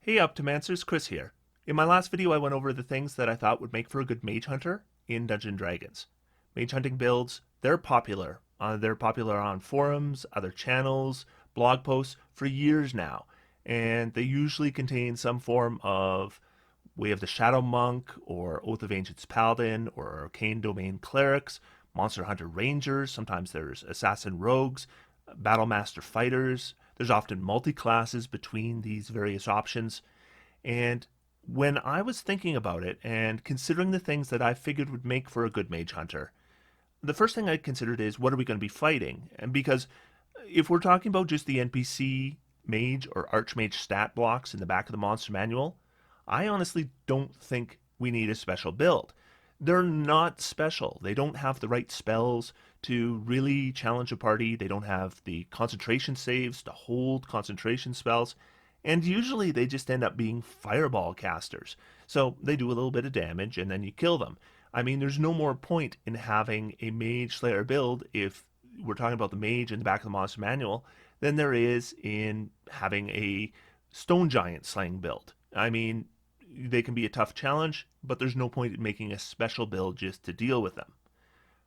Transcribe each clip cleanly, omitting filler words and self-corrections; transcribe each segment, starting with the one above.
Hey Optimancers, Chris here. In my last video I went over the things that I thought would make for a good Mage Hunter in Dungeons & Dragons. Mage hunting builds, they're popular. They're popular on forums, other channels, blog posts for years now. And they usually contain some form of Way of the Shadow Monk, or Oath of Ancients Paladin, or Arcane Domain Clerics, Monster Hunter Rangers, sometimes there's Assassin Rogues, Battle Master Fighters. There's often multi-classes between these various options. And when I was thinking about it and considering the things that I figured would make for a good Mage Hunter, the first thing I considered is what are we going to be fighting? And because if we're talking about just the NPC mage or archmage stat blocks in the back of the monster manual, I honestly don't think we need a special build. They're not special. They don't have the right spells to really challenge a party. They don't have the concentration saves to hold concentration spells. And usually they just end up being fireball casters. So they do a little bit of damage and then you kill them. I mean, there's no more point in having a Mage Slayer build if we're talking about the mage in the back of the monster manual than there is in having a stone giant slaying build. I mean, they can be a tough challenge, but there's no point in making a special build just to deal with them.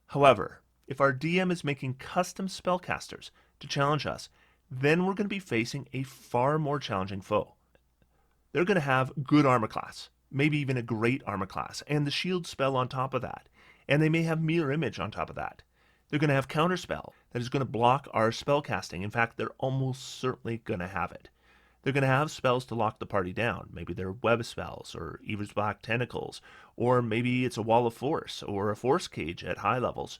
However, if our DM is making custom spellcasters to challenge us, then we're going to be facing a far more challenging foe. They're going to have good armor class, maybe even a great armor class, and the shield spell on top of that. And they may have mirror image on top of that. They're going to have counterspell that is going to block our spell casting. In fact, they're almost certainly going to have it. They're going to have spells to lock the party down. Maybe they're web spells or Ever's Black Tentacles, or maybe it's a Wall of Force or a Force Cage at high levels.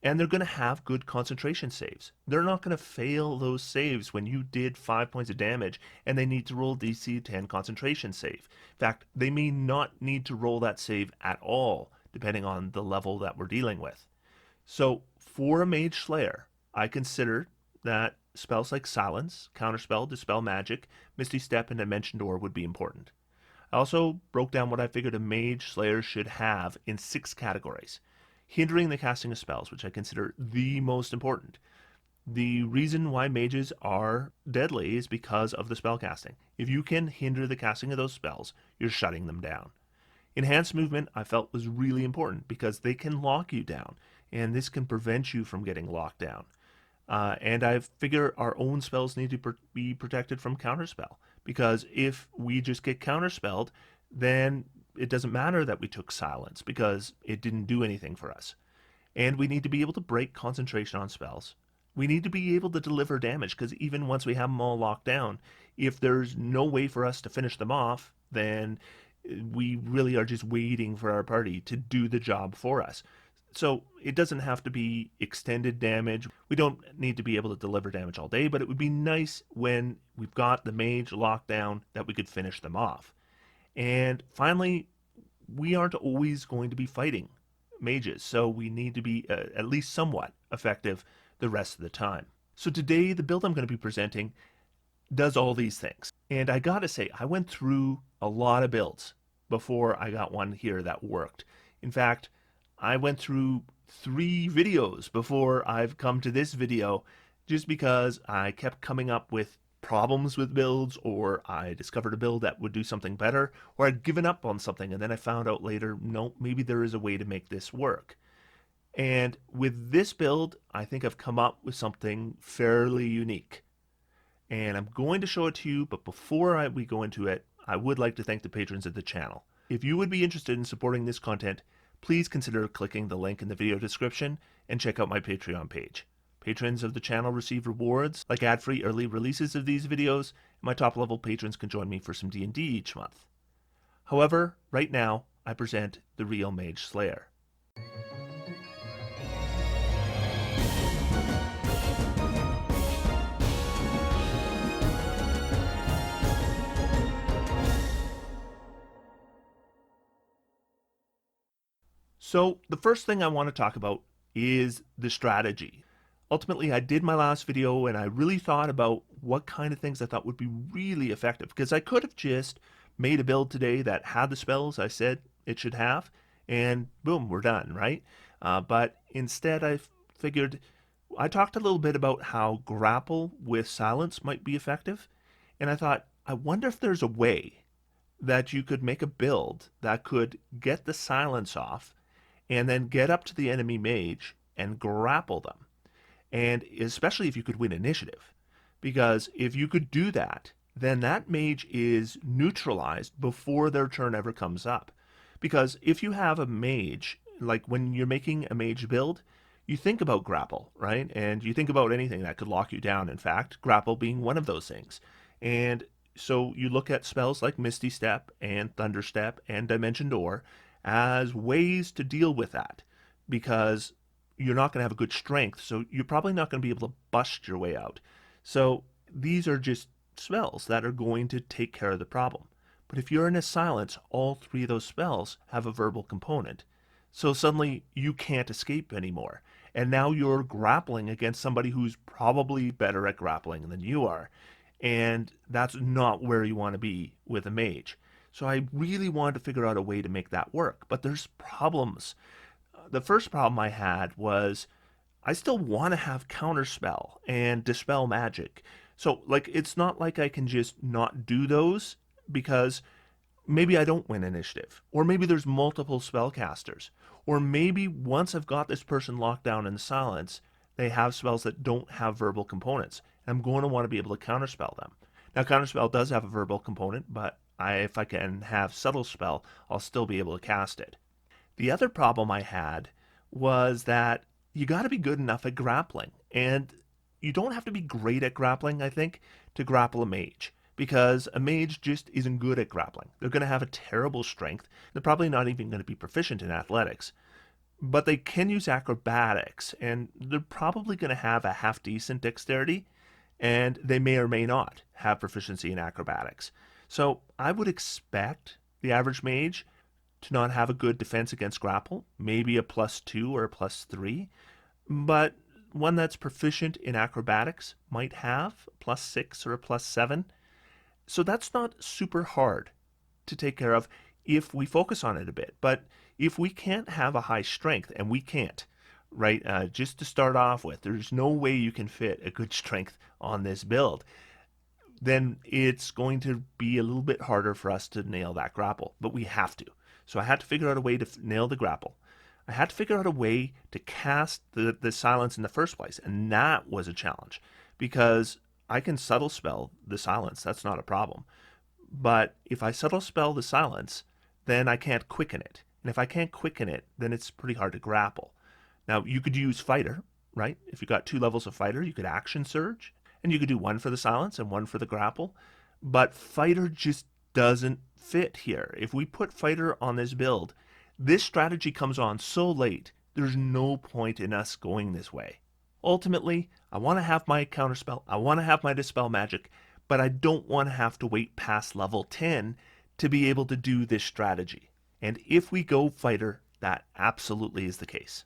And they're going to have good concentration saves. They're not going to fail those saves when you did 5 points of damage and they need to roll DC 10 concentration save. In fact, they may not need to roll that save at all, depending on the level that we're dealing with. So for a Mage Slayer, I consider that spells like Silence, Counterspell, Dispel Magic, Misty Step, and Dimension Door would be important. I also broke down what I figured a Mage Slayer should have in 6 categories. Hindering the casting of spells, which I consider the most important. The reason why mages are deadly is because of the spell casting. If you can hinder the casting of those spells, you're shutting them down. Enhanced movement I felt was really important because they can lock you down, and this can prevent you from getting locked down. And I figure our own spells need to be protected from counterspell, because if we just get counterspelled, then it doesn't matter that we took Silence because it didn't do anything for us. And we need to be able to break concentration on spells. We need to be able to deliver damage because even once we have them all locked down, if there's no way for us to finish them off, then we really are just waiting for our party to do the job for us. So it doesn't have to be extended damage. We don't need to be able to deliver damage all day, but it would be nice when we've got the mage locked down that we could finish them off. And finally, we aren't always going to be fighting mages, so we need to be at least somewhat effective the rest of the time. So today, the build I'm going to be presenting does all these things. And I gotta say, I went through a lot of builds before I got one here that worked. In fact, I went through 3 videos before I've come to this video just because I kept coming up with problems with builds, or I discovered a build that would do something better, or I'd given up on something and then I found out later, no, maybe there is a way to make this work. And with this build, I think I've come up with something fairly unique. And I'm going to show it to you, but before we go into it, I would like to thank the patrons of the channel. If you would be interested in supporting this content, please consider clicking the link in the video description and check out my Patreon page. Patrons of the channel receive rewards like ad-free early releases of these videos, and my top-level patrons can join me for some D&D each month. However, right now, I present the real Mage Slayer. So the first thing I want to talk about is the strategy. Ultimately, I did my last video and I really thought about what kind of things I thought would be really effective, because I could have just made a build today that had the spells I said it should have, and boom, we're done, right? But instead I figured, I talked a little bit about how grapple with Silence might be effective, and I thought, I wonder if there's a way that you could make a build that could get the silence off and then get up to the enemy mage and grapple them. And especially if you could win initiative. Because if you could do that, then that mage is neutralized before their turn ever comes up. Because if you have a mage, like when you're making a mage build, you think about grapple, right? And you think about anything that could lock you down. In fact, grapple being one of those things. And so you look at spells like Misty Step and Thunder Step and Dimension Door as ways to deal with that. Because you're not going to have a good strength, so you're probably not going to be able to bust your way out. So these are just spells that are going to take care of the problem. But if you're in a silence, all three of those spells have a verbal component. So suddenly you can't escape anymore. And now you're grappling against somebody who's probably better at grappling than you are. And that's not where you want to be with a mage. So I really wanted to figure out a way to make that work. But there's problems. The first problem I had was I still want to have counterspell and dispel magic. So like it's not like I can just not do those because maybe I don't win initiative, or maybe there's multiple spellcasters, or maybe once I've got this person locked down in silence, they have spells that don't have verbal components. And I'm going to want to be able to counterspell them. Now counterspell does have a verbal component, but if I can have subtle spell, I'll still be able to cast it. The other problem I had was that you got to be good enough at grappling. And you don't have to be great at grappling, I think, to grapple a mage. Because a mage just isn't good at grappling. They're going to have a terrible strength. They're probably not even going to be proficient in athletics. But they can use acrobatics, and they're probably going to have a half decent dexterity, and they may or may not have proficiency in acrobatics. So I would expect the average mage to not have a good defense against grapple, maybe a +2 or a +3, but one that's proficient in acrobatics might have a +6 or a +7. So that's not super hard to take care of if we focus on it a bit. But if we can't have a high strength, and we can't, right, just to start off with, there's no way you can fit a good strength on this build, then it's going to be a little bit harder for us to nail that grapple, but we have to. So I had to figure out a way to nail the grapple. I had to figure out a way to cast the silence in the first place, and that was a challenge because I can subtle spell the silence, that's not a problem. But if I subtle spell the silence, then I can't quicken it. And if I can't quicken it, then it's pretty hard to grapple. Now, you could use fighter, right? If you got 2 levels of fighter, you could action surge, and you could do one for the silence and one for the grapple. But fighter just doesn't fit here. If we put fighter on this build, this strategy comes on so late, there's no point in us going this way. Ultimately, I want to have my counterspell, I want to have my dispel magic, but I don't want to have to wait past level 10 to be able to do this strategy. And if we go fighter, that absolutely is the case.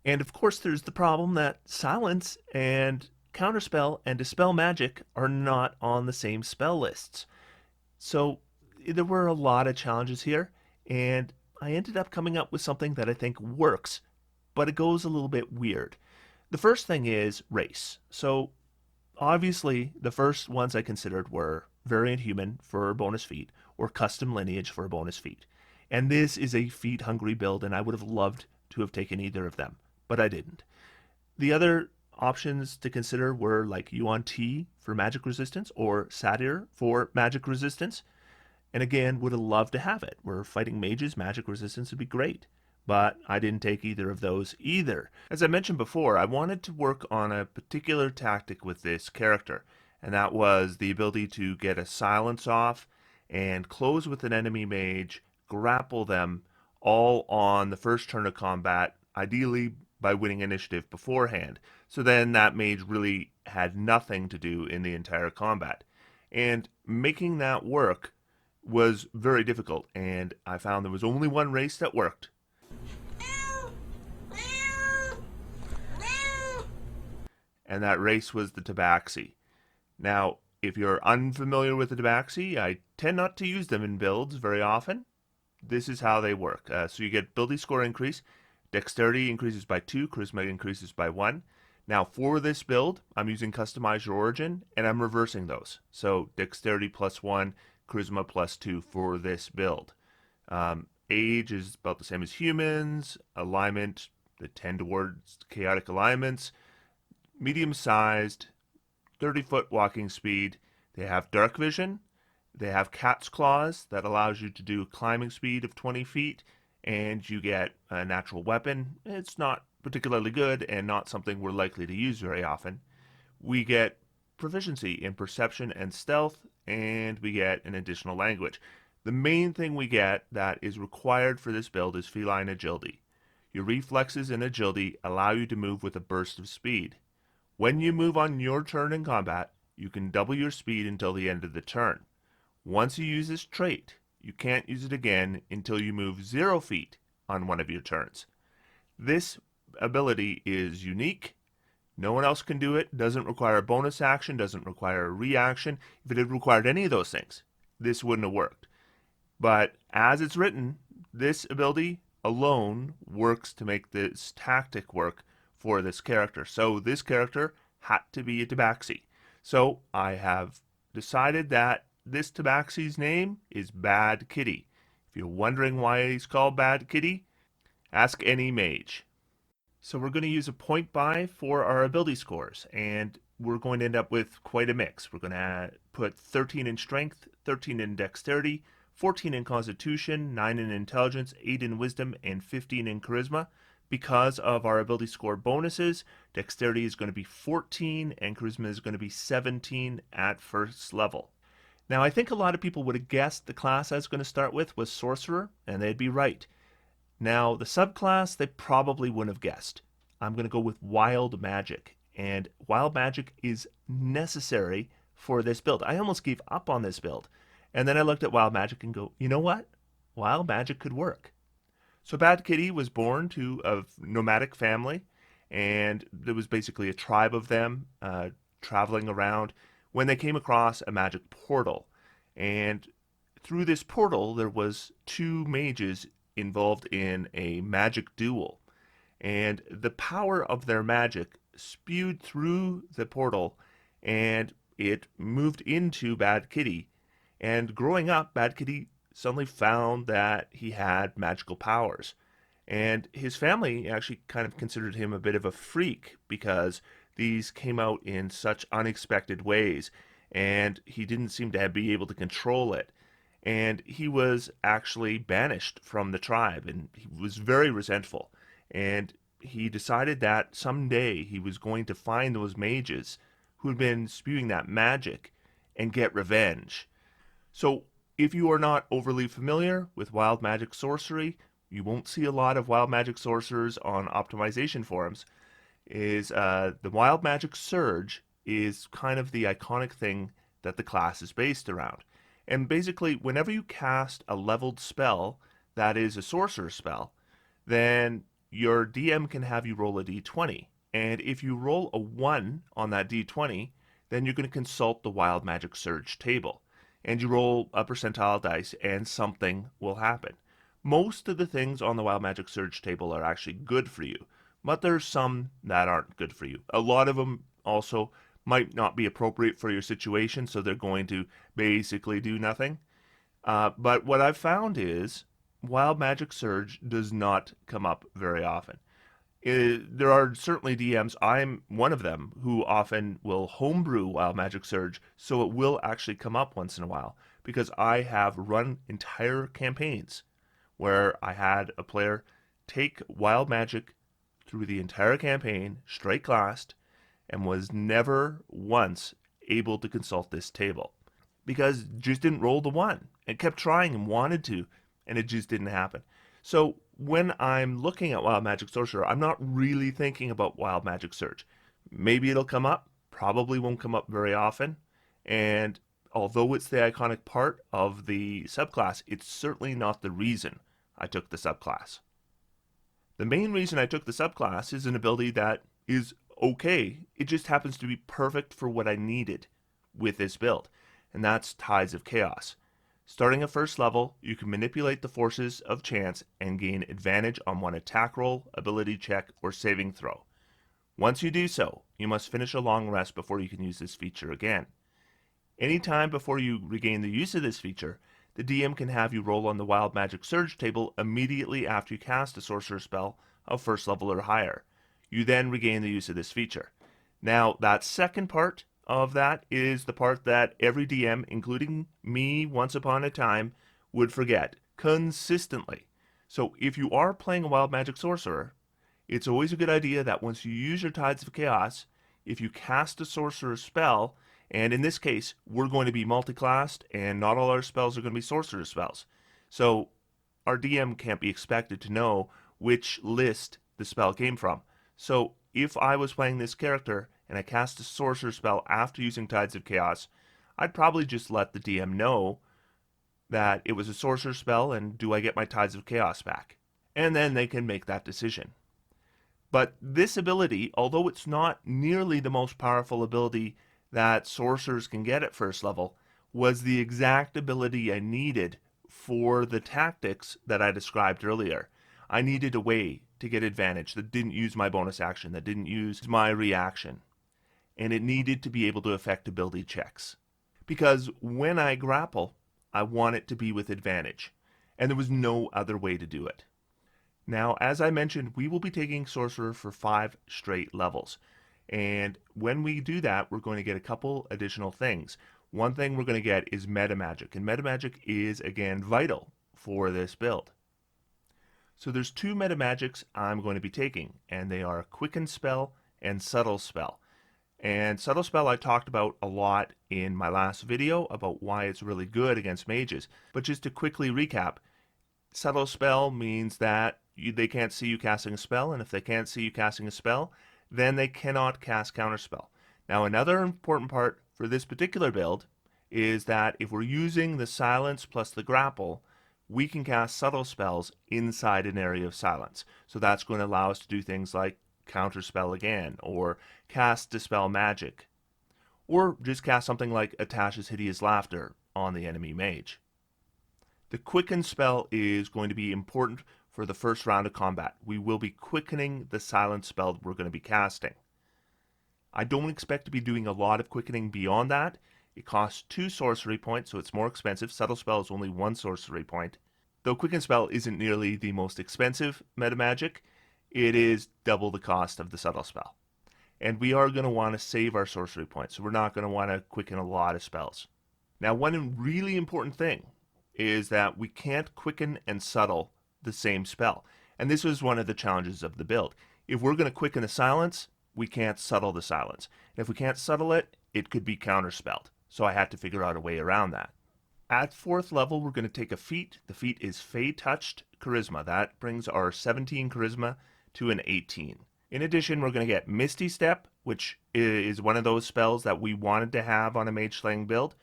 And of course, there's the problem that silence and counterspell and dispel magic are not on the same spell lists. So there were a lot of challenges here, and I ended up coming up with something that I think works, but it goes a little bit weird. The first thing is race. So obviously, the first ones I considered were variant human for bonus feat or custom lineage for a bonus feat. And this is a feat hungry build, and I would have loved to have taken either of them, but I didn't. The other options to consider were like Yuan Ti for magic resistance or Satyr for magic resistance. And again, would have loved to have it. We're fighting mages, magic resistance would be great. But I didn't take either of those either. As I mentioned before, I wanted to work on a particular tactic with this character, and that was the ability to get a silence off and close with an enemy mage, grapple them all on the first turn of combat, ideally by winning initiative beforehand. So then that mage really had nothing to do in the entire combat. And making that work was very difficult, and I found there was only one race that worked. And that race was the Tabaxi. Now, if you're unfamiliar with the Tabaxi, I tend not to use them in builds very often. This is how they work. So you get ability score increase, dexterity increases by 2, charisma increases by 1, Now for this build, I'm using Customize Your Origin, and I'm reversing those. So Dexterity +1, Charisma +2 for this build. Age is about the same as humans. Alignment, they tend towards chaotic alignments. Medium-sized, 30-foot walking speed. They have dark vision. They have cat's claws that allows you to do a climbing speed of 20 feet, and you get a natural weapon. It's not particularly good and not something we're likely to use very often. We get proficiency in perception and stealth, and we get an additional language. The main thing we get that is required for this build is feline agility. Your reflexes and agility allow you to move with a burst of speed. When you move on your turn in combat, you can double your speed until the end of the turn. Once you use this trait, you can't use it again until you move 0 feet on one of your turns. This ability is unique. No one else can do it. Doesn't require a bonus action, doesn't require a reaction. If it had required any of those things, this wouldn't have worked. But as it's written, this ability alone works to make this tactic work for this character. So this character had to be a tabaxi. So I have decided that this tabaxi's name is Bad Kitty. If you're wondering why he's called Bad Kitty, ask any mage. So we're going to use a point buy for our ability scores, and we're going to end up with quite a mix. We're going to put 13 in strength, 13 in dexterity, 14 in constitution, 9 in intelligence, 8 in wisdom, and 15 in charisma. Because of our ability score bonuses, dexterity is going to be 14 and charisma is going to be 17 at first level. Now, I think a lot of people would have guessed the class I was going to start with was sorcerer, and they'd be right. Now, the subclass they probably wouldn't have guessed. I'm going to go with wild magic, and wild magic is necessary for this build. I almost gave up on this build, and then I looked at wild magic and go, you know what? Wild magic could work. So Bad Kitty was born to a nomadic family, and there was basically a tribe of them traveling around when they came across a magic portal. And through this portal, there was 2 mages involved in a magic duel. And the power of their magic spewed through the portal, and it moved into Bad Kitty. And growing up, Bad Kitty suddenly found that he had magical powers. And his family actually kind of considered him a bit of a freak because these came out in such unexpected ways, and he didn't seem to be able to control it. And he was actually banished from the tribe, and he was very resentful. And he decided that someday he was going to find those mages who had been spewing that magic and get revenge. So if you are not overly familiar with wild magic sorcery, you won't see a lot of wild magic sorcerers on optimization forums. The wild magic surge is kind of the iconic thing that the class is based around. And basically, whenever you cast a leveled spell that is a sorcerer spell, then your DM can have you roll a d20. And if you roll a 1 on that d20, then you're going to consult the wild magic surge table. And you roll a percentile dice, and something will happen. Most of the things on the wild magic surge table are actually good for you, but there's some that aren't good for you. A lot of them also might not be appropriate for your situation, so they're going to basically do nothing. But what I've found is wild magic surge does not come up very often. There are certainly DMs, I'm one of them, who often will homebrew wild magic surge, so it will actually come up once in a while, because I have run entire campaigns where I had a player take wild magic through the entire campaign, straight classed, and was never once able to consult this table because just didn't roll the 1 and kept trying and wanted to, and it just didn't happen. So when I'm looking at wild magic sorcerer, I'm not really thinking about wild magic surge. Maybe it'll come up, probably won't come up very often, and although it's the iconic part of the subclass, it's certainly not the reason I took the subclass. The main reason I took the subclass is an ability that is okay. It just happens to be perfect for what I needed with this build, and that's Tides of Chaos. Starting at first level, you can manipulate the forces of chance and gain advantage on one attack roll, ability check, or saving throw. Once you do so, you must finish a long rest before you can use this feature again. Any time before you regain the use of this feature, the DM can have you roll on the Wild Magic Surge table immediately after you cast a sorcerer spell of first level or higher. You then regain the use of this feature. Now, that second part of that is the part that every DM, including me once upon a time, would forget consistently. So if you are playing a Wild Magic Sorcerer, it's always a good idea that once you use your Tides of Chaos, if you cast a sorcerer spell, and in this case, we're going to be multi-classed, and not all our spells are going to be sorcerer spells. So our DM can't be expected to know which list the spell came from. So if I was playing this character and I cast a sorcerer spell after using Tides of Chaos, I'd probably just let the DM know that it was a sorcerer spell and do I get my Tides of Chaos back? And then they can make that decision. But this ability, although it's not nearly the most powerful ability that sorcerers can get at first level, was the exact ability I needed for the tactics that I described earlier. I needed a way to get advantage that didn't use my bonus action, that didn't use my reaction. And it needed to be able to affect ability checks. Because when I grapple, I want it to be with advantage. And there was no other way to do it. Now, as I mentioned, we will be taking Sorcerer for 5 straight levels. And when we do that, we're going to get a couple additional things. One thing we're going to get is Meta Magic, and Meta Magic is, again, vital for this build. So there's 2 Meta Magics I'm going to be taking, and they are Quicken Spell and Subtle Spell. And Subtle Spell I talked about a lot in my last video about why it's really good against mages. But just to quickly recap, Subtle Spell means that they can't see you casting a spell, and if they can't see you casting a spell, then they cannot cast counterspell. Now, another important part for this particular build is that if we're using the silence plus the grapple, we can cast subtle spells inside an area of silence. So that's going to allow us to do things like counterspell again, or cast dispel magic, or just cast something like Atash's Hideous Laughter on the enemy mage. The quicken spell is going to be important for the first round of combat. We will be quickening the silent spell that we're going to be casting. I don't expect to be doing a lot of quickening beyond that. It costs 2 sorcery points, so it's more expensive. Subtle spell is only 1 sorcery point. Though quicken spell isn't nearly the most expensive meta magic, it is double the cost of the subtle spell. And we are going to want to save our sorcery points, so we're not going to want to quicken a lot of spells. Now, one really important thing is that we can't quicken and subtle the same spell. And this was one of the challenges of the build. If we're going to quicken the silence, we can't subtle the silence. And if we can't subtle it, it could be counterspelled. So I had to figure out a way around that. At 4th level, we're going to take a feat. The feat is Fey Touched Charisma. That brings our 17 Charisma to an 18. In addition, we're going to get Misty Step, which is one of those spells that we wanted to have on a Mage Slaying build.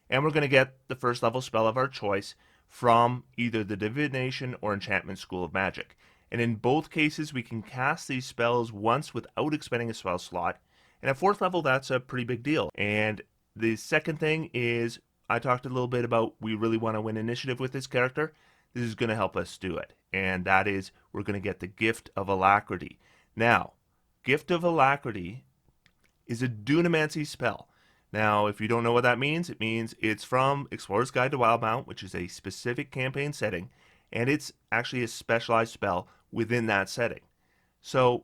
And we're going to get the first level spell of our choice from either the Divination or Enchantment School of Magic. And in both cases, we can cast these spells once without expending a spell slot. And at 4th level, that's a pretty big deal. And the second thing is, I talked a little bit about we really want to win initiative with this character. This is going to help us do it. And that is, we're going to get the Gift of Alacrity. Now, Gift of Alacrity is a Dunamancy spell. Now, if you don't know what that means, it means it's from Explorer's Guide to Wildmount, which is a specific campaign setting, and it's actually a specialized spell within that setting. So,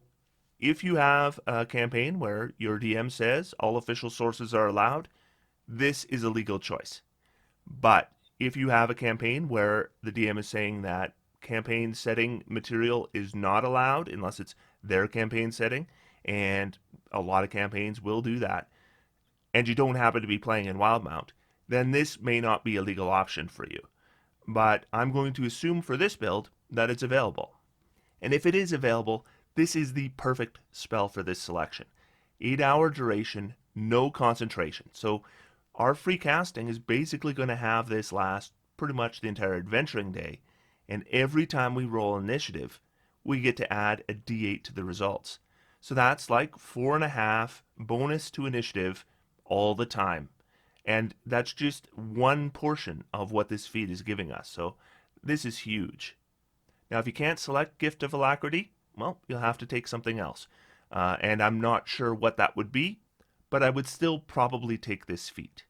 if you have a campaign where your DM says all official sources are allowed, this is a legal choice. But if you have a campaign where the DM is saying that campaign setting material is not allowed unless it's their campaign setting, and a lot of campaigns will do that, and you don't happen to be playing in Wildmount, then this may not be a legal option for you. But I'm going to assume for this build that it's available. And if it is available, this is the perfect spell for this selection. 8-hour duration, no concentration. So our free casting is basically going to have this last pretty much the entire adventuring day. And every time we roll initiative, we get to add a d8 to the results. So that's like 4.5 bonus to initiative all the time. And that's just one portion of what this feat is giving us. So this is huge. Now, if you can't select Gift of Alacrity, well, you'll have to take something else. and I'm not sure what that would be, but I would still probably take this feat.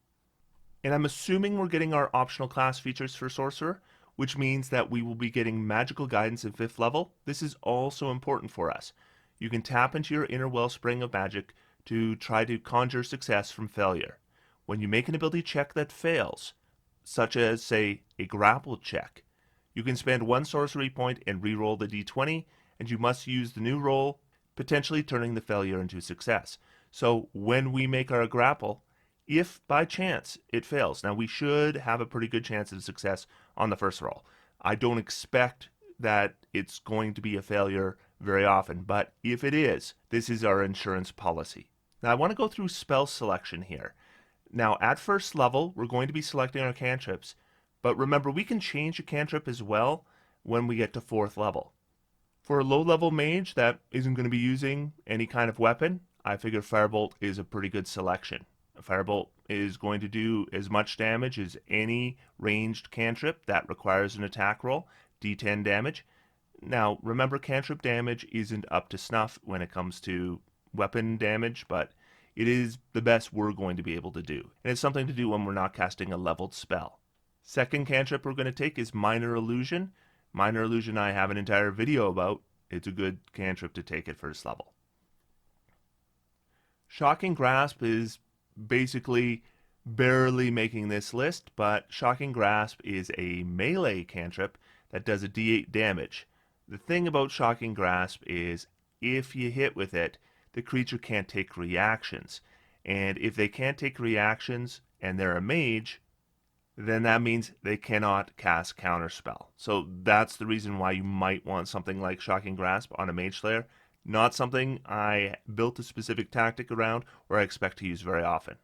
And I'm assuming we're getting our optional class features for Sorcerer, which means that we will be getting Magical Guidance in 5th level. This is also important for us. You can tap into your inner wellspring of magic to try to conjure success from failure. When you make an ability check that fails, such as, say, a grapple check, you can spend 1 sorcery point and re-roll the d20, and you must use the new roll, potentially turning the failure into success. So when we make our grapple, if by chance it fails, now we should have a pretty good chance of success on the first roll. I don't expect that it's going to be a failure very often, but if it is, this is our insurance policy. Now I want to go through spell selection here. Now at first level, we're going to be selecting our cantrips, but remember we can change a cantrip as well when we get to 4th level. For a low level mage that isn't going to be using any kind of weapon, I figure Firebolt is a pretty good selection. Firebolt is going to do as much damage as any ranged cantrip that requires an attack roll, d10 damage. Now, remember, cantrip damage isn't up to snuff when it comes to weapon damage, but it is the best we're going to be able to do. And it's something to do when we're not casting a leveled spell. Second cantrip we're going to take is Minor Illusion. Minor Illusion I have an entire video about. It's a good cantrip to take at first level. Shocking Grasp is basically barely making this list, but Shocking Grasp is a melee cantrip that does a d8 damage. The thing about Shocking Grasp is if you hit with it, the creature can't take reactions. And if they can't take reactions and they're a mage, then that means they cannot cast Counterspell. So that's the reason why you might want something like Shocking Grasp on a Mage Slayer. Not something I built a specific tactic around or I expect to use very often.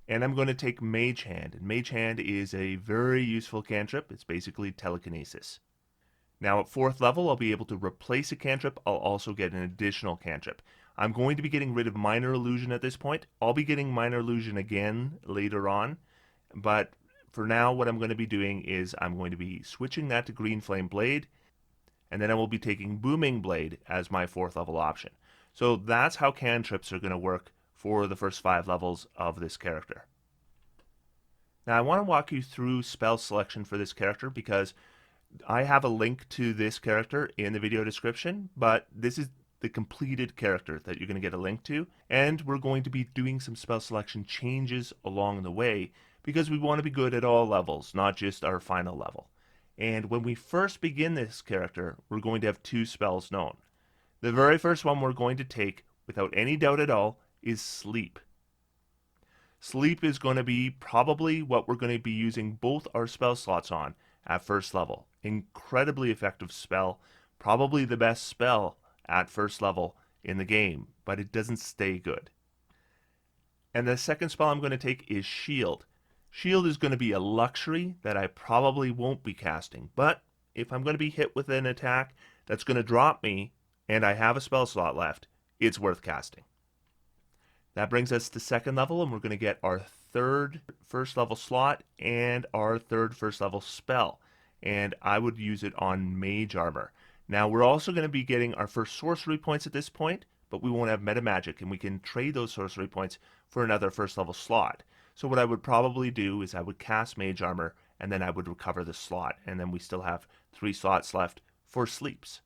And I'm going to take Mage Hand. And Mage Hand is a very useful cantrip. It's basically telekinesis. Now at 4th level, I'll be able to replace a cantrip. I'll also get an additional cantrip. I'm going to be getting rid of Minor Illusion at this point. I'll be getting Minor Illusion again later on. But for now, what I'm going to be doing is I'm going to be switching that to Green Flame Blade. And then I will be taking Booming Blade as my 4th level option. So that's how cantrips are going to work for the first 5 levels of this character. Now I want to walk you through spell selection for this character because I have a link to this character in the video description, but this is the completed character that you're going to get a link to, and we're going to be doing some spell selection changes along the way because we want to be good at all levels, not just our final level. And when we first begin this character, we're going to have 2 spells known. The very first one we're going to take, without any doubt at all, is Sleep. Sleep is going to be probably what we're going to be using both our spell slots on at first level. Incredibly effective spell, probably the best spell at first level in the game, but it doesn't stay good. And the second spell I'm going to take is Shield. Shield is going to be a luxury that I probably won't be casting, but if I'm going to be hit with an attack that's going to drop me and I have a spell slot left, it's worth casting. That brings us to 2nd level, and we're going to get our 3rd first level slot and our 3rd first level spell. And I would use it on Mage Armor. Now we're also going to be getting our first sorcery points at this point, but we won't have meta magic, and we can trade those sorcery points for another first level slot. So what I would probably do is I would cast Mage Armor, and then I would recover the slot, and then we still have 3 slots left for sleeps.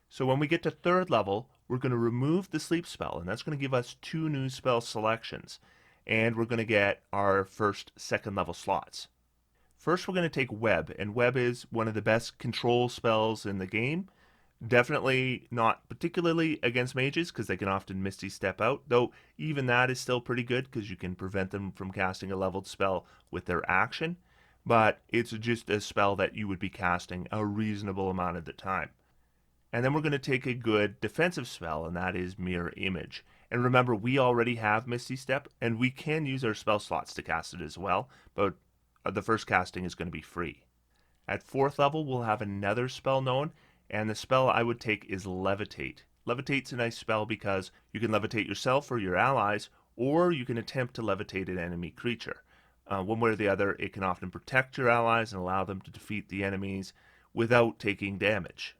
So when we get to 3rd level, we're going to remove the sleep spell, and that's going to give us 2 new spell selections, and we're going to get our first 2nd level slots. First, we're going to take Web, and Web is one of the best control spells in the game. Definitely not particularly against mages because they can often Misty Step out, though even that is still pretty good because you can prevent them from casting a leveled spell with their action, but it's just a spell that you would be casting a reasonable amount of the time. And then we're going to take a good defensive spell, and that is Mirror Image. And remember, we already have Misty Step, and we can use our spell slots to cast it as well, but the first casting is going to be free. At 4th level, we'll have another spell known, and the spell I would take is Levitate. Levitate's a nice spell because you can levitate yourself or your allies, or you can attempt to levitate an enemy creature. One way or the other, it can often protect your allies and allow them to defeat the enemies without taking damage.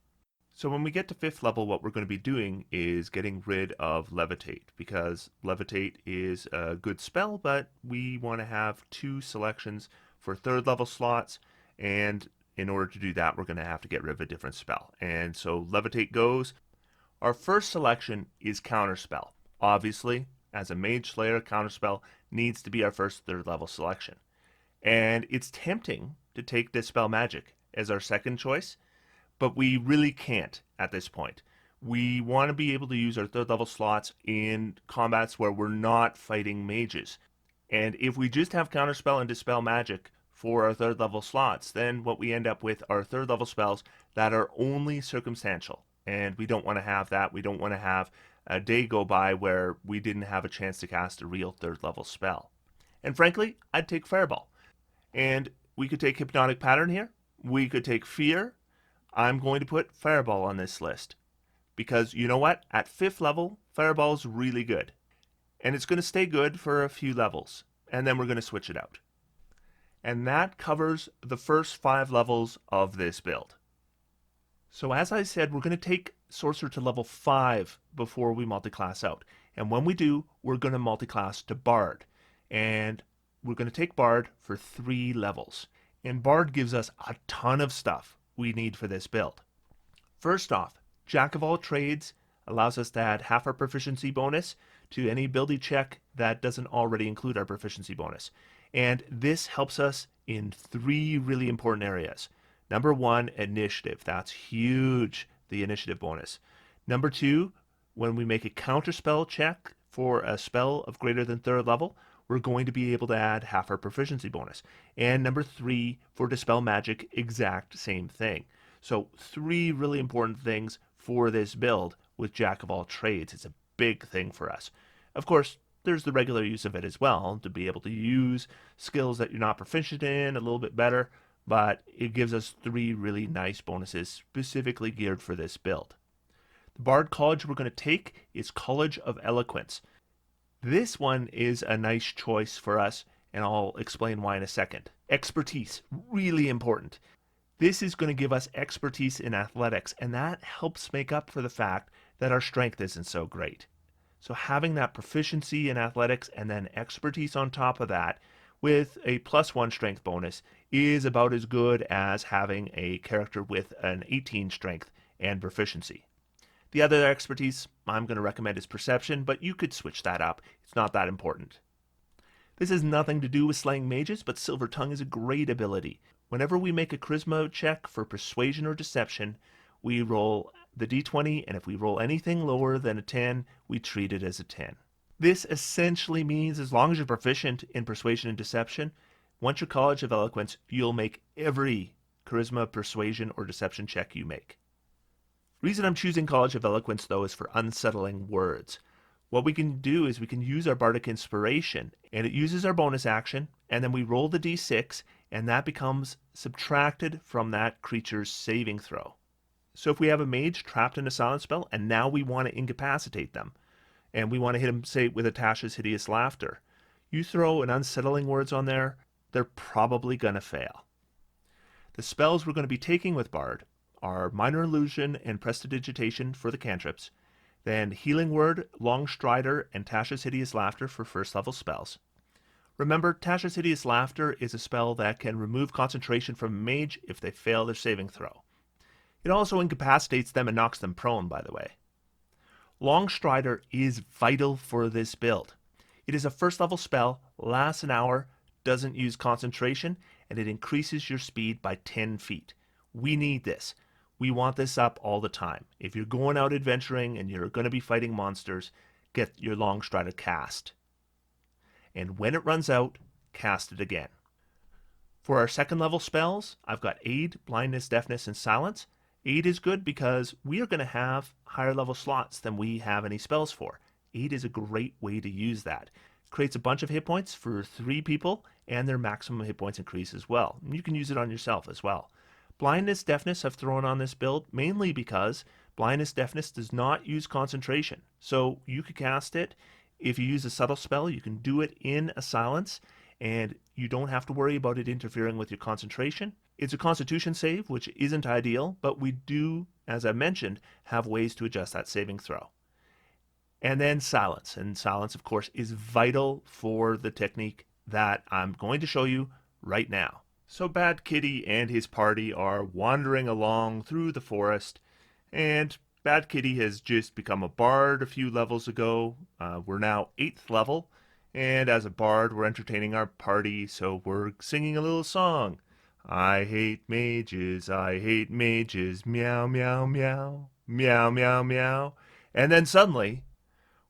So when we get to 5th level, what we're going to be doing is getting rid of Levitate, because Levitate is a good spell, but we want to have 2 selections for 3rd level slots, and in order to do that, we're going to have to get rid of a different spell. And so Levitate goes. Our first selection is counterspell. Obviously, as a Mage Slayer, counterspell needs to be our first 3rd level selection. And it's tempting to take Dispel Magic as our second choice, but we really can't at this point. We want to be able to use our 3rd level slots in combats where we're not fighting mages. And if we just have Counterspell and Dispel Magic for our 3rd level slots, then what we end up with are 3rd level spells that are only circumstantial. And we don't want to have that. We don't want to have a day go by where we didn't have a chance to cast a real 3rd level spell. And frankly, I'd take Fireball. And we could take Hypnotic Pattern here. We could take Fear. I'm going to put Fireball on this list. Because you know what? At 5th level, Fireball is really good. And it's going to stay good for a few levels. And then we're going to switch it out. And that covers the first 5 levels of this build. So as I said, we're going to take Sorcerer to level 5 before we multiclass out. And when we do, we're going to multiclass to Bard. And we're going to take Bard for 3 levels. And Bard gives us a ton of stuff we need for this build. First off, Jack of all trades allows us to add half our proficiency bonus to any ability check that doesn't already include our proficiency bonus. And this helps us in 3 really important areas. Number 1, initiative. That's huge, the initiative bonus. Number 2, when we make a counterspell check for a spell of greater than 3rd level, we're going to be able to add half our proficiency bonus. And number 3, for Dispel Magic, exact same thing. So 3 really important things for this build with Jack of all trades. It's a big thing for us. Of course, there's the regular use of it as well, to be able to use skills that you're not proficient in a little bit better, but it gives us 3 really nice bonuses specifically geared for this build. The Bard College we're going to take is College of Eloquence. This one is a nice choice for us, and I'll explain why in a second. Expertise, really important. This is going to give us expertise in athletics, and that helps make up for the fact that our strength isn't so great. So having that proficiency in athletics and then expertise on top of that with a +1 strength bonus is about as good as having a character with an 18 strength and proficiency. The other expertise I'm going to recommend is Perception, but you could switch that up. It's not that important. This has nothing to do with slaying mages, but Silver Tongue is a great ability. Whenever we make a charisma check for Persuasion or Deception, we roll the d20, and if we roll anything lower than a 10, we treat it as a 10. This essentially means as long as you're proficient in Persuasion and Deception, once your College of Eloquence, you'll make every Charisma, Persuasion, or Deception check you make. Reason I'm choosing College of Eloquence, though, is for unsettling words. What we can do is we can use our Bardic Inspiration, and it uses our bonus action, and then we roll the d6, and that becomes subtracted from that creature's saving throw. So if we have a mage trapped in a silent spell, and now we want to incapacitate them, and we want to hit them, say, with Atasha's Hideous Laughter, you throw an unsettling words on there, they're probably going to fail. The spells we're going to be taking with Bard are Minor Illusion and Prestidigitation for the cantrips, then Healing Word, Long Strider, and Tasha's Hideous Laughter for first level spells. Remember, Tasha's Hideous Laughter is a spell that can remove concentration from a mage if they fail their saving throw. It also incapacitates them and knocks them prone, by the way. Long Strider is vital for this build. It is a first level spell, lasts an hour, doesn't use concentration, and it increases your speed by 10 feet. We need this. We want this up all the time. If you're going out adventuring and you're going to be fighting monsters, get your Long Strider cast. And when it runs out, cast it again. For our second level spells, I've got Aid, Blindness, Deafness, and Silence. Aid is good because we are going to have higher level slots than we have any spells for. Aid is a great way to use that. Creates a bunch of hit points for 3 people, and their maximum hit points increase as well. And you can use it on yourself as well. Blindness, Deafness I've thrown on this build mainly because Blindness, Deafness does not use concentration. So you could cast it. If you use a subtle spell, you can do it in a silence, and you don't have to worry about it interfering with your concentration. It's a constitution save, which isn't ideal, but we do, as I mentioned, have ways to adjust that saving throw. And then silence. And silence, of course, is vital for the technique that I'm going to show you right now. So Bad Kitty and his party are wandering along through the forest, and Bad Kitty has just become a bard a few levels ago. We're now 8th level, and as a bard, we're entertaining our party, so we're singing a little song. I hate mages, meow, meow, meow, meow, meow, meow. And then suddenly,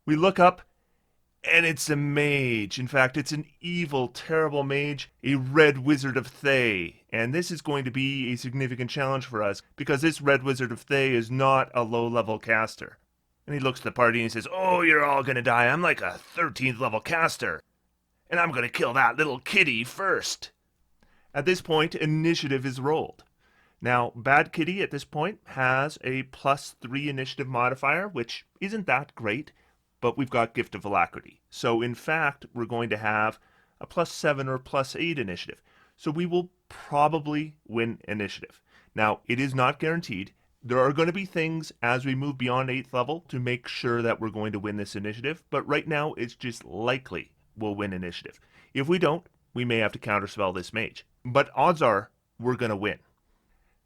we look up, and it's a mage. In fact, it's an evil, terrible mage, a red wizard of Thay. And this is going to be a significant challenge for us, because this red wizard of Thay is not a low-level caster. And he looks at the party and he says, "Oh, you're all gonna die. I'm like a 13th level caster. And I'm gonna kill that little kitty first." At this point, initiative is rolled. Now, Bad Kitty at this point has a +3 initiative modifier, which isn't that great, but we've got Gift of Alacrity. So in fact, we're going to have a +7 or +8 initiative. So we will probably win initiative. Now, it is not guaranteed. There are going to be things as we move beyond 8th level to make sure that we're going to win this initiative, but right now it's just likely we'll win initiative. If we don't, we may have to counterspell this mage. But odds are we're going to win.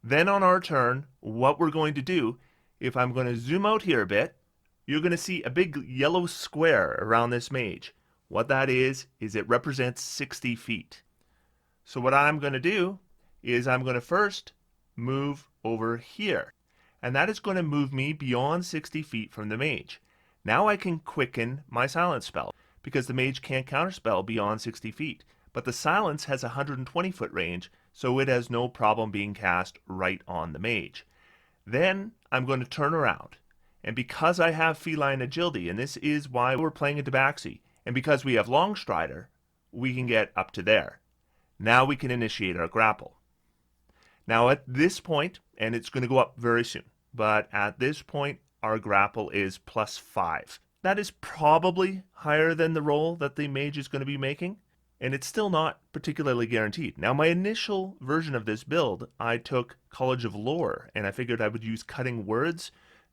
Then on our turn, what we're going to do, if I'm going to zoom out here a bit, you're going to see a big yellow square around this mage. What that is it represents 60 feet. So what I'm going to do is I'm going to first move over here. And that is going to move me beyond 60 feet from the mage. Now I can quicken my silence spell, because the mage can't counterspell beyond 60 feet. But the silence has a 120-foot range, so it has no problem being cast right on the mage. Then I'm going to turn around. And because I have feline agility, and this is why we're playing a Tabaxi, and because we have long strider, we can get up to there. Now we can initiate our grapple. Now at this point, and it's going to go up very soon, but at this point our grapple is +5. That is probably higher than the roll that the mage is going to be making, and it's still not particularly guaranteed. Now my initial version of this build, I took College of Lore, and I figured I would use cutting words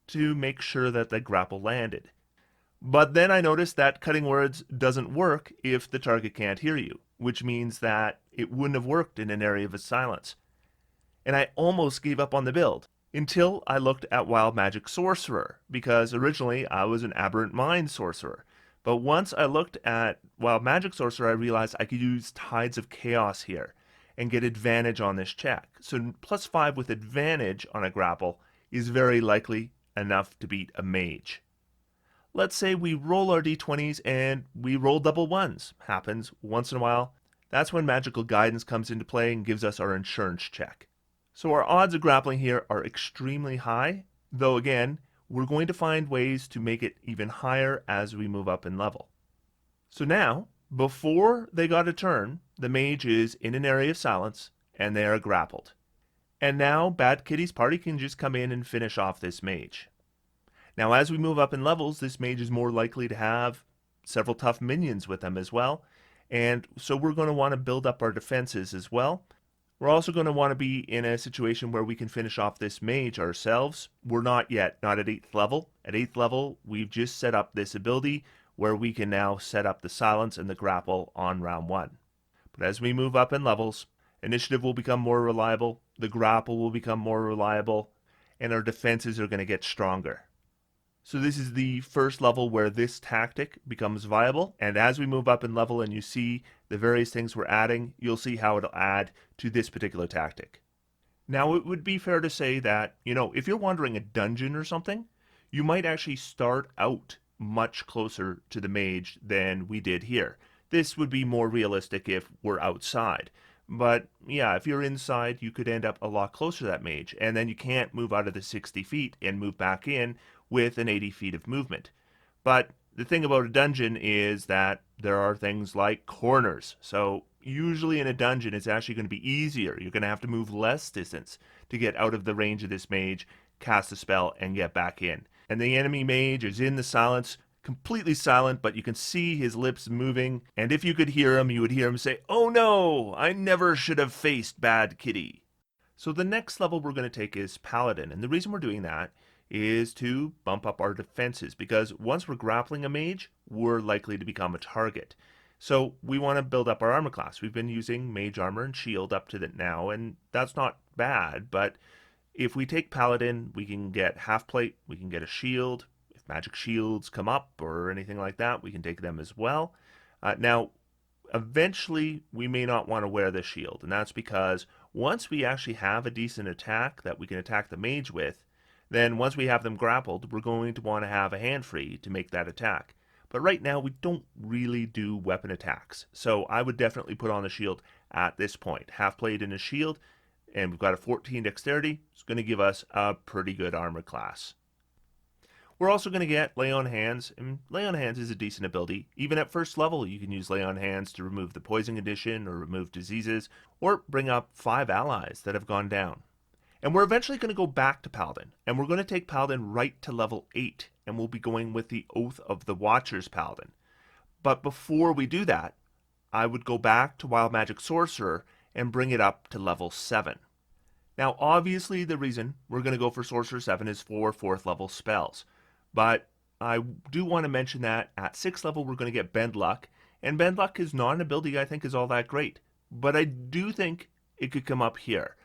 to make sure that the grapple landed. But then I noticed that cutting words doesn't work if the target can't hear you, which means that it wouldn't have worked in an area of silence. And I almost gave up on the build until I looked at Wild Magic Sorcerer, because originally I was an Aberrant Mind Sorcerer. But once I looked at Wild Magic Sorcerer, I realized I could use Tides of Chaos here and get advantage on this check. So +5 with advantage on a grapple is very likely enough to beat a mage. Let's say we roll our d20s and we roll double ones. Happens once in a while. That's when magical guidance comes into play and gives us our insurance check. So our odds of grappling here are extremely high, though again, we're going to find ways to make it even higher as we move up in level. So now, before they got a turn, the mage is in an area of silence and they are grappled. And now Bad Kitty's party can just come in and finish off this mage. Now as we move up in levels, this mage is more likely to have several tough minions with them as well. And so we're going to want to build up our defenses as well. We're also going to want to be in a situation where we can finish off this mage ourselves. We're not yet, not at 8th level. At 8th level, we've just set up this ability where we can now set up the silence and the grapple on round 1. But as we move up in levels, initiative will become more reliable, the grapple will become more reliable, and our defenses are going to get stronger. So this is the first level where this tactic becomes viable, and as we move up in level and you see the various things we're adding, you'll see how it'll add to this particular tactic. Now it would be fair to say that, if you're wandering a dungeon or something, you might actually start out much closer to the mage than we did here. This would be more realistic if we're outside. But yeah, if you're inside, you could end up a lot closer to that mage, and then you can't move out of the 60 feet and move back in with an 80 feet of movement. But the thing about a dungeon is that there are things like corners. So usually in a dungeon, it's actually going to be easier. You're going to have to move less distance to get out of the range of this mage, cast a spell, and get back in. And the enemy mage is in the silence, completely silent, but you can see his lips moving. And if you could hear him, you would hear him say, "Oh no, I never should have faced Bad Kitty." So the next level we're going to take is Paladin, and the reason we're doing that is to bump up our defenses, because once we're grappling a mage, we're likely to become a target. So we want to build up our armor class. We've been using mage armor and shield up to that now, and that's not bad, but if we take Paladin, we can get half plate, we can get a shield. If magic shields come up or anything like that, we can take them as well. Now, eventually, we may not want to wear the shield, and that's because once we actually have a decent attack that we can attack the mage with, then once we have them grappled, we're going to want to have a hand free to make that attack. But right now, we don't really do weapon attacks, so I would definitely put on the shield at this point. Half plate in a shield, and we've got a 14 dexterity. It's going to give us a pretty good armor class. We're also going to get Lay on Hands, and Lay on Hands is a decent ability. Even at first level, you can use Lay on Hands to remove the poison condition or remove diseases, or bring up 5 allies that have gone down. And we're eventually going to go back to Paladin, and we're going to take Paladin right to level 8, and we'll be going with the Oath of the Watchers Paladin. But before we do that, I would go back to Wild Magic Sorcerer and bring it up to level 7. Now, obviously, the reason we're going to go for Sorcerer 7 is for 4th level spells. But I do want to mention that at 6th level, we're going to get Bend Luck. And Bend Luck is not an ability I think is all that great. But I do think it could come up here,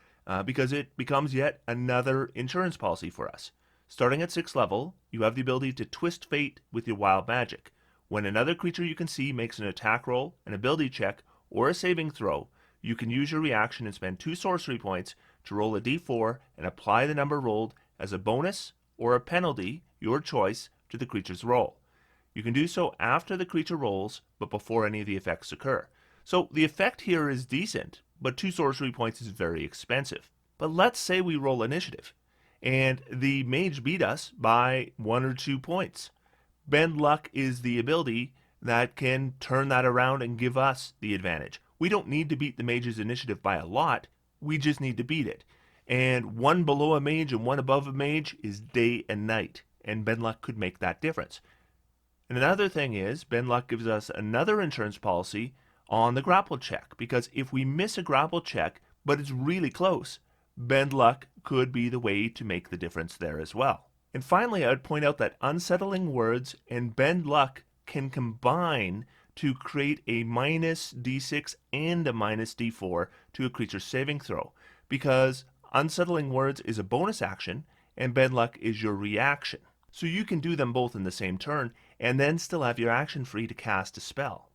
because it becomes yet another insurance policy for us. Starting at 6th level, you have the ability to twist fate with your wild magic. When another creature you can see makes an attack roll, an ability check, or a saving throw, you can use your reaction and spend 2 sorcery points to roll a d4 and apply the number rolled as a bonus or a penalty, your choice, to the creature's roll. You can do so after the creature rolls, but before any of the effects occur. So the effect here is decent, but 2 sorcery points is very expensive. But let's say we roll initiative, and the mage beat us by 1 or 2 points. Bend Luck is the ability that can turn that around and give us the advantage. We don't need to beat the mage's initiative by a lot, we just need to beat it. And 1 below a mage and 1 above a mage is day and night, and Bend Luck could make that difference. And another thing is, Bend Luck gives us another insurance policy on the grapple check, because if we miss a grapple check, but it's really close, Bend Luck could be the way to make the difference there as well. And finally, I would point out that Unsettling Words and Bend Luck can combine to create a minus d6 and a minus d4 to a creature's saving throw, because Unsettling Words is a bonus action, and Bend Luck is your reaction. So you can do them both in the same turn, and then still have your action free to cast a spell.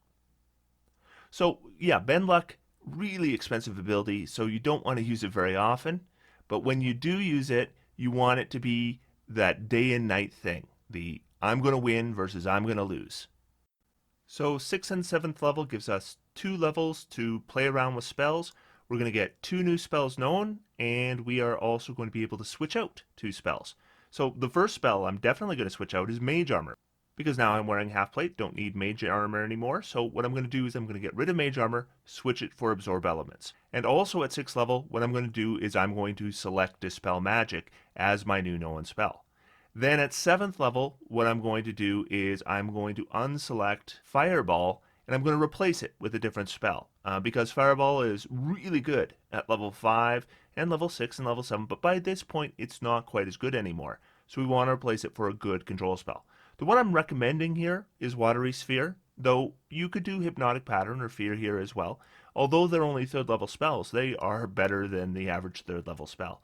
So yeah, Bend Luck, really expensive ability, so you don't want to use it very often, but when you do use it, you want it to be that day and night thing. The I'm going to win versus I'm going to lose. So 6th and 7th level gives us 2 levels to play around with spells. We're going to get 2 new spells known, and we are also going to be able to switch out 2 spells. So the first spell I'm definitely going to switch out is Mage Armor, because now I'm wearing half plate, don't need Mage Armor anymore. So what I'm going to do is I'm going to get rid of Mage Armor, switch it for Absorb Elements. And also at 6th level, what I'm going to do is I'm going to select Dispel Magic as my new known spell. Then at 7th level, what I'm going to do is I'm going to unselect Fireball, and I'm going to replace it with a different spell, because Fireball is really good at level 5 and level 6 and level 7, but by this point it's not quite as good anymore, so we want to replace it for a good control spell. The one I'm recommending here is Watery Sphere, though you could do Hypnotic Pattern or Fear here as well. Although they're only 3rd level spells, they are better than the average 3rd level spell.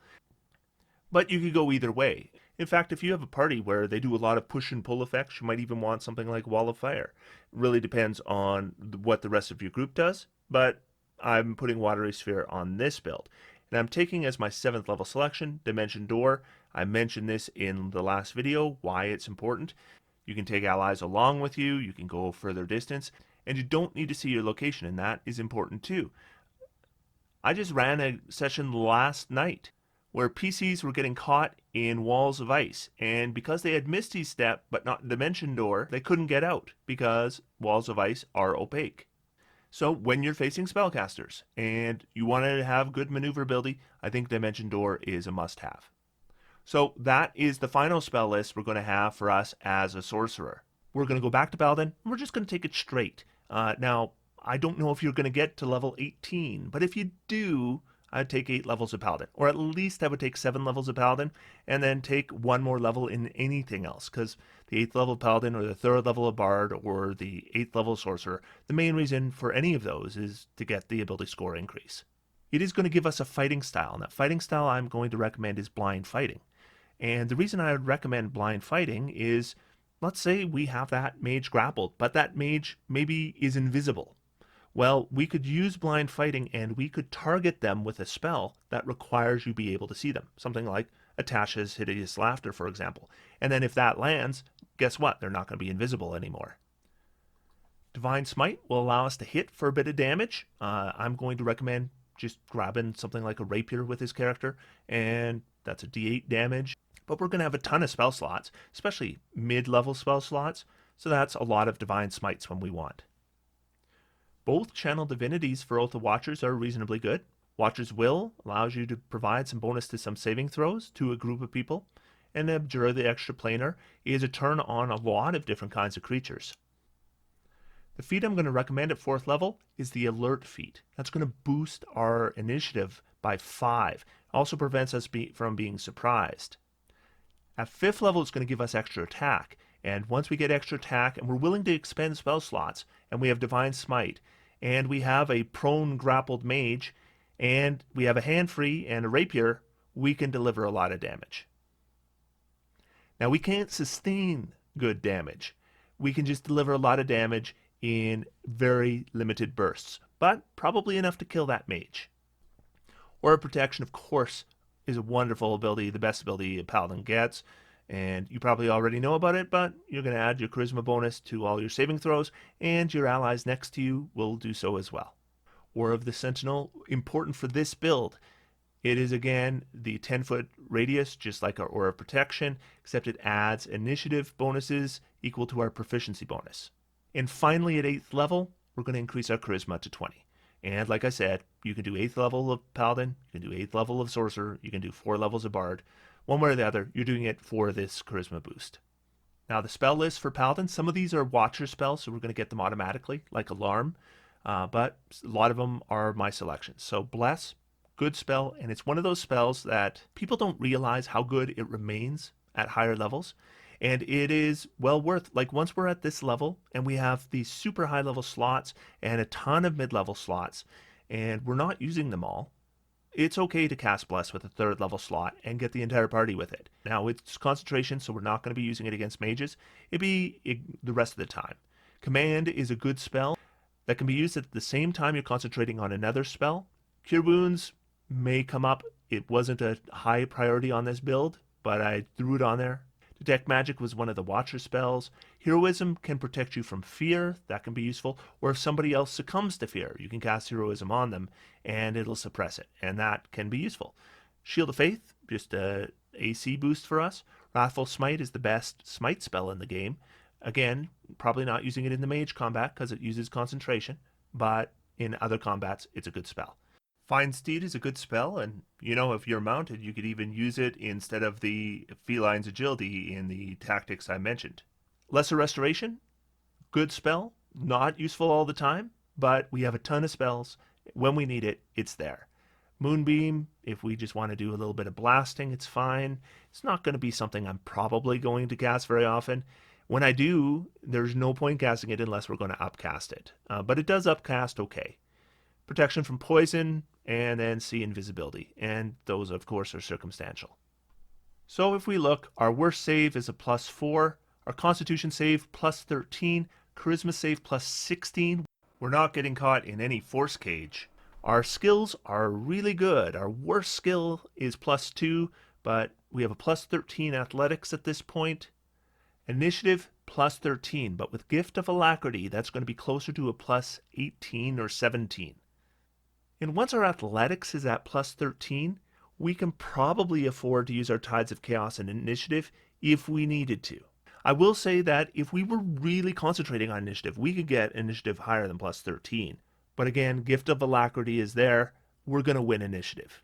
But you could go either way. In fact, if you have a party where they do a lot of push and pull effects, you might even want something like Wall of Fire. It really depends on what the rest of your group does, but I'm putting Watery Sphere on this build. And I'm taking as my 7th level selection, Dimension Door. I mentioned this in the last video, why it's important. You can take allies along with you, you can go further distance, and you don't need to see your location, and that is important too. I just ran a session last night where PCs were getting caught in walls of ice, and because they had Misty Step but not Dimension Door, they couldn't get out because walls of ice are opaque. So when you're facing spellcasters and you want to have good maneuverability, I think Dimension Door is a must-have. So that is the final spell list we're going to have for us as a sorcerer. We're going to go back to Paladin, and we're just going to take it straight. Now, I don't know if you're going to get to level 18, but if you do, I'd take 8 levels of Paladin, or at least I would take 7 levels of Paladin, and then take 1 more level in anything else, because the 8th level Paladin, or the 3rd level of Bard, or the 8th level Sorcerer, the main reason for any of those is to get the ability score increase. It is going to give us a fighting style, and that fighting style I'm going to recommend is blind fighting. And the reason I would recommend blind fighting is, let's say we have that mage grappled, but that mage maybe is invisible. Well, we could use blind fighting and we could target them with a spell that requires you be able to see them. Something like Atasha's Hideous Laughter, for example. And then if that lands, guess what? They're not going to be invisible anymore. Divine Smite will allow us to hit for a bit of damage. I'm going to recommend just grabbing something like a rapier with his character, and that's a d8 damage. But we're going to have a ton of spell slots, especially mid-level spell slots, so that's a lot of Divine Smites when we want. Both Channel Divinities for Oath of Watchers are reasonably good. Watcher's Will allows you to provide some bonus to some saving throws to a group of people, and Abjure the Extraplanar is a turn on a lot of different kinds of creatures. The feat I'm going to recommend at 4th level is the Alert feat. That's going to boost our initiative by 5. Also prevents us from being surprised. At 5th level, it's going to give us extra attack. And once we get extra attack, and we're willing to expend spell slots, and we have Divine Smite, and we have a prone grappled mage, and we have a hand free and a rapier, we can deliver a lot of damage. Now, we can't sustain good damage. We can just deliver a lot of damage in very limited bursts, but probably enough to kill that mage. Aura Protection, of course, is a wonderful ability, the best ability a Paladin gets, and you probably already know about it, but you're going to add your Charisma bonus to all your saving throws, and your allies next to you will do so as well. Aura of the Sentinel, important for this build. It is, again, the 10-foot radius, just like our Aura of Protection, except it adds initiative bonuses equal to our proficiency bonus. And finally, at 8th level, we're going to increase our Charisma to 20. And like I said, you can do 8th level of Paladin, you can do 8th level of Sorcerer, you can do 4 levels of Bard. One way or the other, you're doing it for this Charisma boost. Now, the spell list for Paladin, some of these are Watcher spells, so we're going to get them automatically, like Alarm. But a lot of them are my selections. So Bless, good spell, and it's one of those spells that people don't realize how good it remains at higher levels. And it is well worth, like once we're at this level and we have these super high level slots and a ton of mid-level slots and we're not using them all, it's okay to cast Bless with a 3rd level slot and get the entire party with it. Now it's concentration, so we're not going to be using it against mages. It'd be the rest of the time. Command is a good spell that can be used at the same time you're concentrating on another spell. Cure Wounds may come up. It wasn't a high priority on this build, but I threw it on there. Detect Magic was one of the Watcher spells. Heroism can protect you from fear. That can be useful. Or if somebody else succumbs to fear, you can cast Heroism on them and it'll suppress it. And that can be useful. Shield of Faith, just a AC boost for us. Wrathful Smite is the best smite spell in the game. Again, probably not using it in the mage combat because it uses concentration. But in other combats, it's a good spell. Fine Steed is a good spell, and if you're mounted, you could even use it instead of the Feline's Agility in the tactics I mentioned. Lesser Restoration, good spell, not useful all the time, but we have a ton of spells. When we need it, it's there. Moonbeam, if we just want to do a little bit of blasting, it's fine. It's not going to be something I'm probably going to cast very often. When I do, there's no point casting it unless we're going to upcast it. But it does upcast okay. Protection from poison, and then see invisibility. And those, of course, are circumstantial. So if we look, our worst save is a +4, our constitution save +13, charisma save +16. We're not getting caught in any force cage. Our skills are really good. Our worst skill is +2, but we have a +13 athletics at this point. Initiative +13, but with Gift of Alacrity, that's going to be closer to a +18 or 17. And once our athletics is at +13, we can probably afford to use our Tides of Chaos and Initiative if we needed to. I will say that if we were really concentrating on Initiative, we could get Initiative higher than +13. But again, Gift of Alacrity is there. We're going to win Initiative.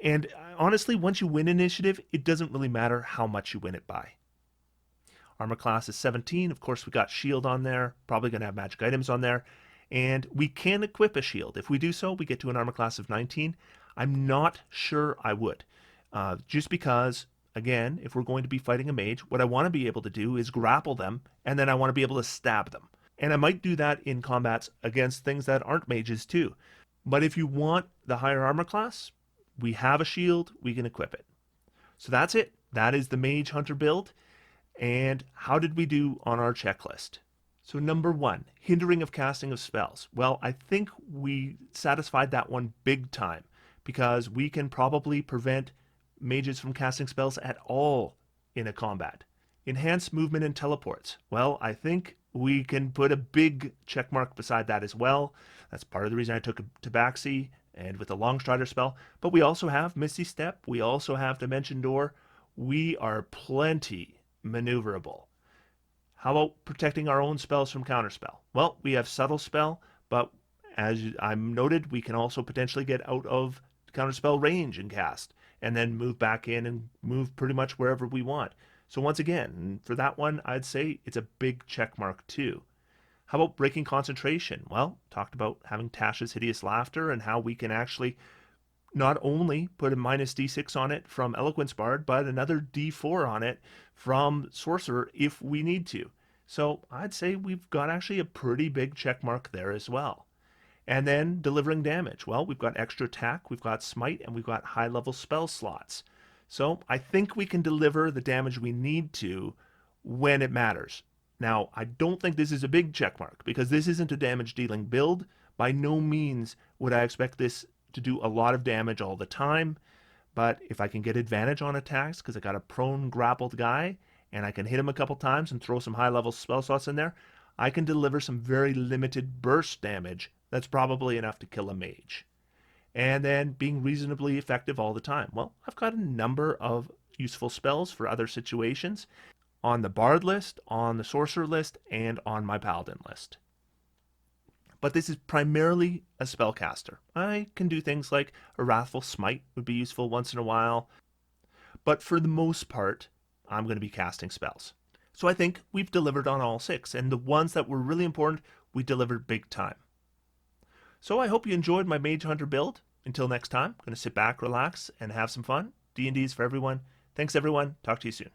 And honestly, once you win Initiative, it doesn't really matter how much you win it by. Armor class is 17. Of course, we got Shield on there. Probably going to have magic items on there. And we can equip a shield. If we do so, we get to an armor class of 19. I'm not sure I would. Just because, again, if we're going to be fighting a mage, what I want to be able to do is grapple them, and then I want to be able to stab them. And I might do that in combats against things that aren't mages too. But if you want the higher armor class, we have a shield, we can equip it. So that's it. That is the Mage Hunter build. And how did we do on our checklist? So number 1, hindering of casting of spells. Well, I think we satisfied that one big time because we can probably prevent mages from casting spells at all in a combat. Enhanced movement and teleports. Well, I think we can put a big check mark beside that as well. That's part of the reason I took a Tabaxi and with the Longstrider spell. But we also have Misty Step. We also have Dimension Door. We are plenty maneuverable. How about protecting our own spells from counterspell? Well, we have Subtle Spell, but as I'm noted, we can also potentially get out of counterspell range and cast, and then move back in and move pretty much wherever we want. So once again, for that one, I'd say it's a big check mark too. How about breaking concentration? Well, talked about having Tasha's Hideous Laughter and how we can actually not only put a minus d6 on it from Eloquence Bard, but another d4 on it from Sorcerer if we need to. So I'd say we've got actually a pretty big check mark there as well. And then delivering damage. Well, we've got extra attack, we've got smite, and we've got high level spell slots. So I think we can deliver the damage we need to when it matters. Now, I don't think this is a big check mark because this isn't a damage dealing build. By no means would I expect this to do a lot of damage all the time, but if I can get advantage on attacks because I got a prone grappled guy and I can hit him a couple times and throw some high level spell slots in there, I can deliver some very limited burst damage that's probably enough to kill a mage. And then being reasonably effective all the time. Well, I've got a number of useful spells for other situations on the bard list, on the sorcerer list, and on my paladin list. But this is primarily a spellcaster. I can do things like a Wrathful Smite would be useful once in a while, but for the most part, I'm going to be casting spells. So I think we've delivered on all 6, and the ones that were really important, we delivered big time. So I hope you enjoyed my Mage Hunter build. Until next time, I'm going to sit back, relax, and have some fun. D&D is for everyone. Thanks everyone. Talk to you soon.